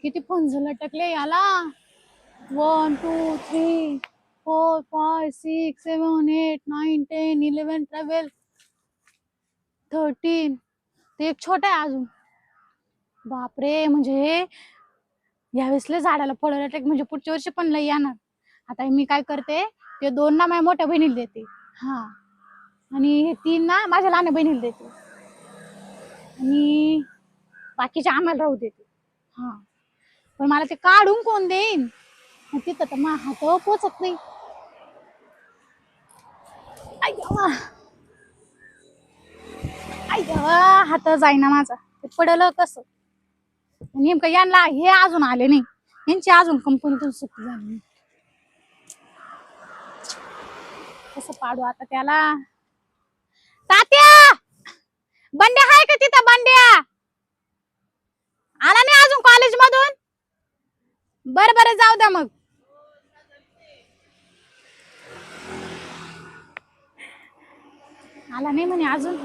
किती फंज लटकले याला. 1 2 3 4 5 6 7 8 9 10 11 12 13. ते एक छोटा आहे अजून. बापरे, म्हणजे यावेळेसले झाडाला फळ लटक, म्हणजे पुढच्या वर्षी पण लई येणार. आता मी काय करते, ते 2 ना माझ्या मोठ्या बहिणीला देते. हा, आणि हे 3 ना माझ्या लहान बहिणीला देते, आणि बाकीचे आम्हाला राहू देते. हा, पण मला ते काढून कोण देईन, तिथं तर मग हात पोचत नाही. हात जाईना माझा, ते पडलं कसं. नेमकं यांना हे अजून आले नाही, यांची अजून कंपनीतून सुट्टी झाली नाही. कसं पाडू आता त्याला. तात्या, बंड्या आहे का तिथं? बंड्या आला नाही अजून कॉलेज मधून? बरं बरं, जाऊ द्या मग. आला नाही म्हणे अजून.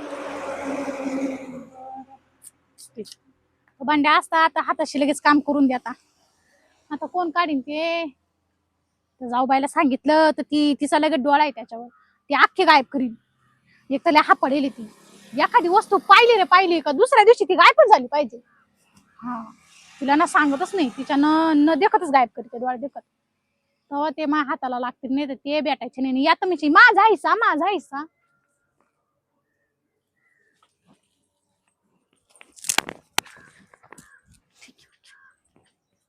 बंड्या असता आता हाताशी लगेच काम करून देता. आता कोण काढीन ते. जाऊबाईला सांगितलं तर तिचा लगेच डोळा आहे त्याच्यावर, ती अख्खी गायब करीन. एक तर हा पडेल ती. एखादी वस्तू पाहिली रे, पाहिली का दुसऱ्या दिवशी ती गायबच झाली पाहिजे. हा, तिला ना सांगतच नाही, तिच्या न देखतच गायब करते, डोळा देखत. तेव्हा ते माझ्या हाताला लागतील, नाही तर ते भेटायचे नाही. या तर माझा हिस्सा, माझा हिस्सा.